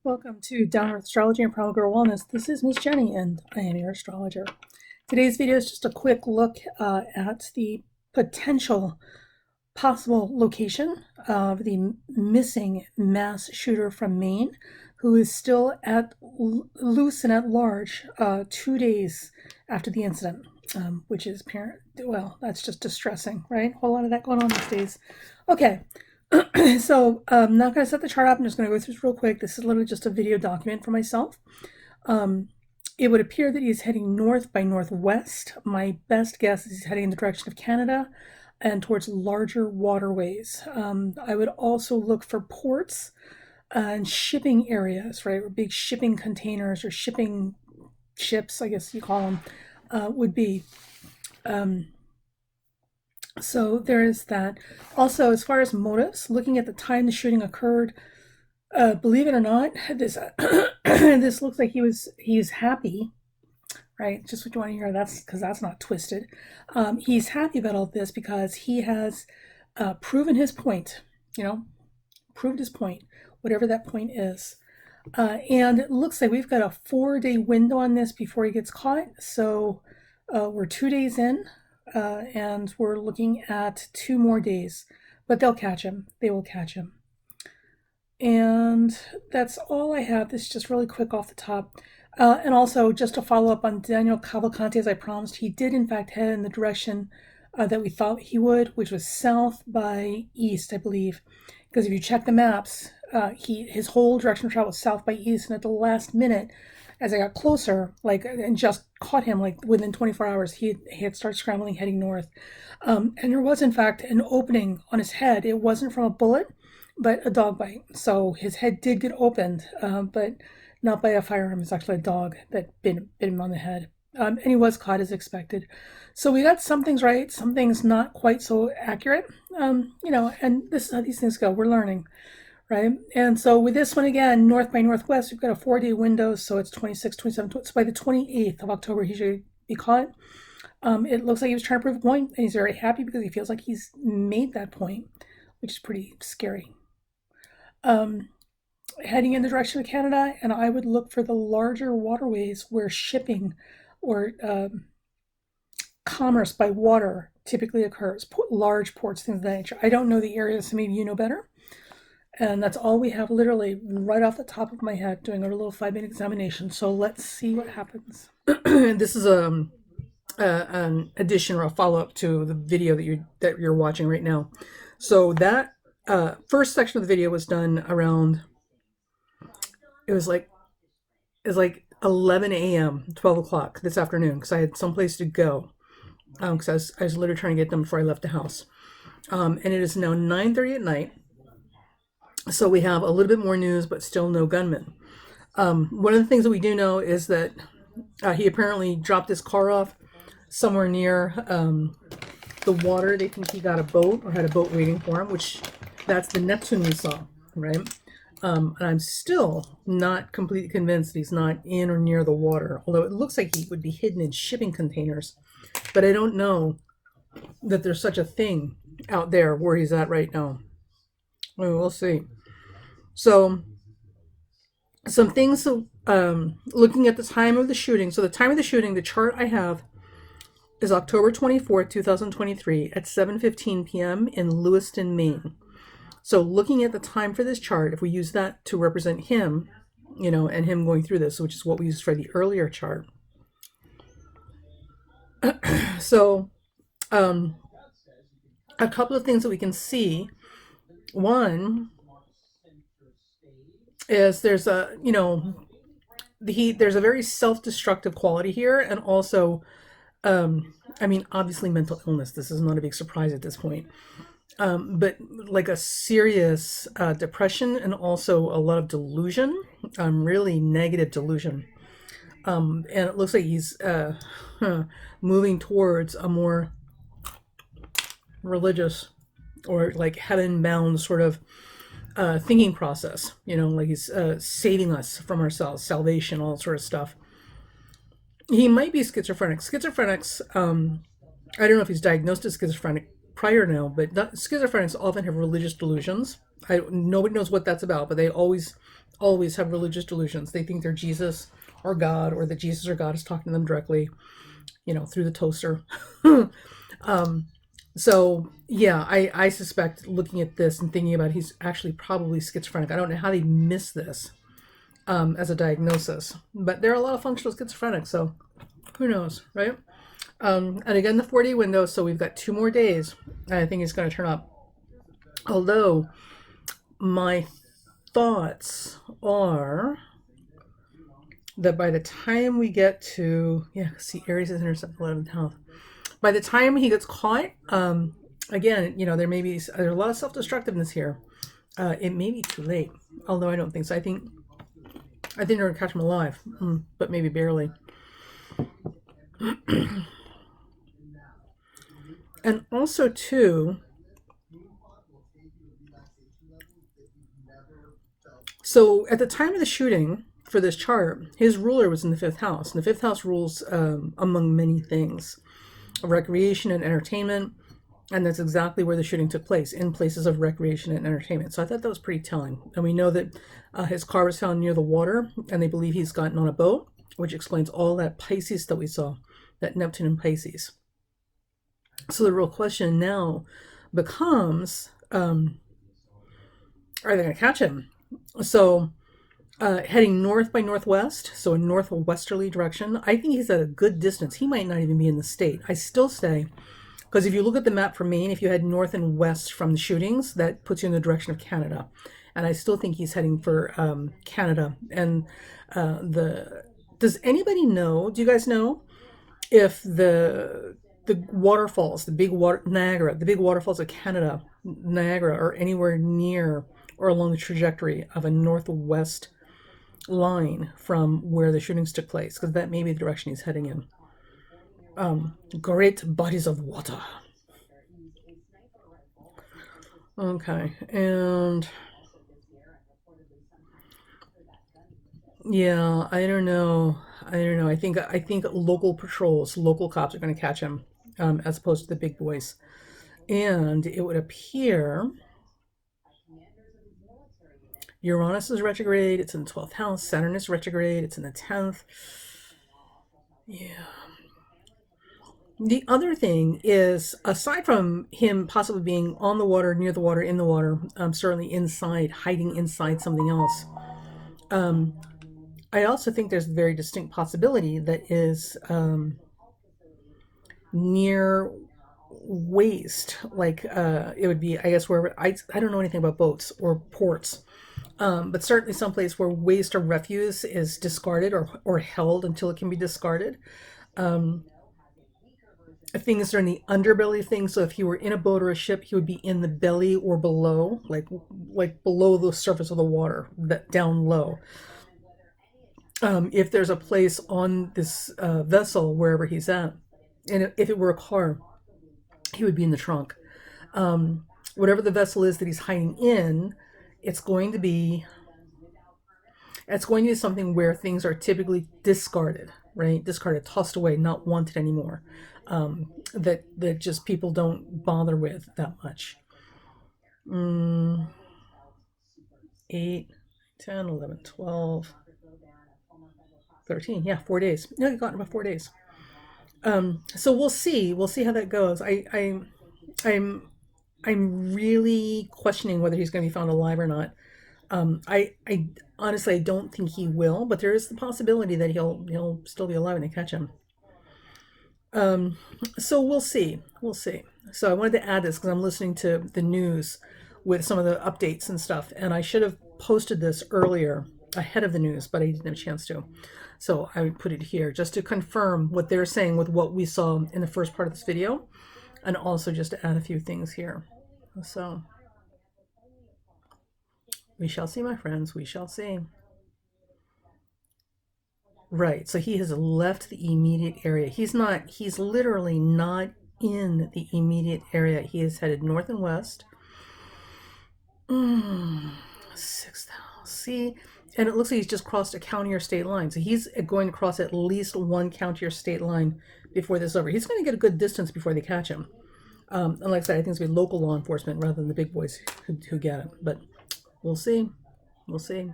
Welcome to Down Earth Astrology and Primal Girl Wellness. This is Miss Jenny, and I am your astrologer. Today's video is just a quick look at the potential possible location of the missing mass shooter from Maine, who is still loose and at large 2 days after the incident, which is well, that's just distressing, right? A whole lot of that going on these days. Okay. So I'm not going to set the chart up. I'm just going to go through this real quick. This is literally just a video document for myself. It would appear that he's heading north by northwest. My best guess is he's heading in the direction of Canada and towards larger waterways. I would also look for ports and shipping areas, right, where big shipping containers or shipping ships, I guess you call them, would be. So there is that. Also, as far as motives, looking at the time the shooting occurred, believe it or not, this this looks like he's happy, right? Just what you want to hear. That's because that's not twisted. He's happy about all this because he has proven his point. Proved his point, whatever that point is. And it looks like we've got a 4-day window on this before he gets caught. So we're 2 days in. And we're looking at 2 more days, but they'll catch him. They will catch him. And that's all I have. This is just really quick off the top. And also, just to follow up on Daniel Cavalcante, as I promised, he did in fact head in the direction that we thought he would, which was south by east, I believe. Because if you check the maps, his whole direction of travel was south by east, and at the last minute, as I got closer, and just caught him, within 24 hours, he had started scrambling, heading north. And there was, in fact, an opening on his head. It wasn't from a bullet, but a dog bite. So his head did get opened, but not by a firearm. It's actually a dog that bit him on the head. And he was caught as expected. So we got some things right, some things not quite so accurate. And this is how these things go. We're learning. Right. And so with this one, again, north by northwest, we've got a 4-day window. So it's 26, 27. So by the 28th of October, he should be caught. It looks like he was trying to prove a point, and he's very happy because he feels like he's made that point, which is pretty scary. Heading in the direction of Canada, and I would look for the larger waterways where shipping or commerce by water typically occurs, large ports, things of that nature. I don't know the area, so maybe you know better. And that's all we have, literally right off the top of my head, doing a little 5-minute examination. So let's see what happens. This is an addition or a follow-up to the video that you're watching right now. So that first section of the video was done around. It was like 11 a.m., 12 o'clock this afternoon, because I had someplace to go. Because I was literally trying to get them before I left the house. And it is now 9:30 at night. So we have a little bit more news, but still no gunman. One of the things that we do know is that he apparently dropped his car off somewhere near the water. They think he got a boat or had a boat waiting for him, which that's the Neptune we saw, right? And I'm still not completely convinced that he's not in or near the water, although it looks like he would be hidden in shipping containers. But I don't know that there's such a thing out there where he's at right now. We'll see. So, some things, looking at the time of the shooting. So the time of the shooting, the chart I have is October 24th, 2023 at 7:15 p.m. in Lewiston, Maine. So looking at the time for this chart, if we use that to represent him, and him going through this, which is what we used for the earlier chart. So, a couple of things that we can see. One is there's a very self-destructive quality here, and also obviously mental illness. This is not a big surprise at this point, but like a serious depression, and also a lot of delusion, really negative delusion, and it looks like he's moving towards a more religious or like heaven-bound sort of thinking process, like he's saving us from ourselves, salvation, all that sort of stuff. He might be schizophrenic. Schizophrenics, I don't know if he's diagnosed as schizophrenic prior now, but schizophrenics often have religious delusions. Nobody knows what that's about, but they always always have religious delusions. They think they're Jesus or God, or that Jesus or God is talking to them directly, through the toaster. um, so yeah, I suspect, looking at this and thinking about it, he's actually probably schizophrenic. I don't know how they miss this as a diagnosis, but there are a lot of functional schizophrenics, so who knows, right? And again, the 4-day window, so we've got 2 more days, and I think he's going to turn up. Although my thoughts are that by the time we get to, see, Aries is intercept 11th house. By the time he gets caught, again, there's a lot of self-destructiveness here. It may be too late, although I don't think so. I think they're going to catch him alive, but maybe barely. And also, too, so at the time of the shooting for this chart, his ruler was in the 5th house. And the 5th house rules, among many things, recreation and entertainment. And that's exactly where the shooting took place, in places of recreation and entertainment. So I thought that was pretty telling. And we know that his car was found near the water, and they believe he's gotten on a boat, which explains all that Pisces that we saw, that Neptune and Pisces. So the real question now becomes, are they going to catch him? So heading north by northwest, so a northwesterly direction, I think he's at a good distance. He might not even be in the state. I still say, because if you look at the map for Maine, if you head north and west from the shootings, that puts you in the direction of Canada. And I still think he's heading for Canada. And does anybody know, do you guys know, if the waterfalls, the big waterfalls of Canada, Niagara, are anywhere near or along the trajectory of a northwest line from where the shootings took place? Because that may be the direction he's heading in. Great bodies of water. Okay, and yeah, I don't know. I think local patrols, local cops are going to catch him, as opposed to the big boys. And it would appear Uranus is retrograde. It's in the 12th house. Saturn is retrograde. It's in the 10th. Yeah. The other thing is, aside from him possibly being on the water, near the water, in the water, certainly inside, hiding inside something else, I also think there's a very distinct possibility that is near waste, like it would be, I guess, wherever, I don't know anything about boats or ports, but certainly someplace where waste or refuse is discarded, or held until it can be discarded. Things are in the underbelly of things. So if he were in a boat or a ship, he would be in the belly or below, like below the surface of the water, that down low. If there's a place on this vessel, wherever he's at, and if it were a car, he would be in the trunk. Whatever the vessel is that he's hiding in, it's going to be something where things are typically discarded, right? Discarded, tossed away, not wanted anymore. That just people don't bother with that much. 8, 10, 11, 12, 13. Yeah, 4 days. No, you got about 4 days. So we'll see. We'll see how that goes. I'm really questioning whether he's going to be found alive or not. I honestly, I don't think he will, but there is the possibility that he'll still be alive when they catch him. So we'll see. We'll see. So I wanted to add this because I'm listening to the news with some of the updates and stuff, and I should have posted this earlier ahead of the news, but I didn't have a chance to. So I would put it here just to confirm what they're saying with what we saw in the first part of this video, and also just to add a few things here. So we shall see, my friends. We shall see. Right. So he has left the immediate area. He's literally not in the immediate area. He is headed north and west. 6th house. See? And it looks like he's just crossed a county or state line. So he's going to cross at least one county or state line before this is over. He's going to get a good distance before they catch him. And like I said, I think it's going to be local law enforcement rather than the big boys who get him. But we'll see. We'll see.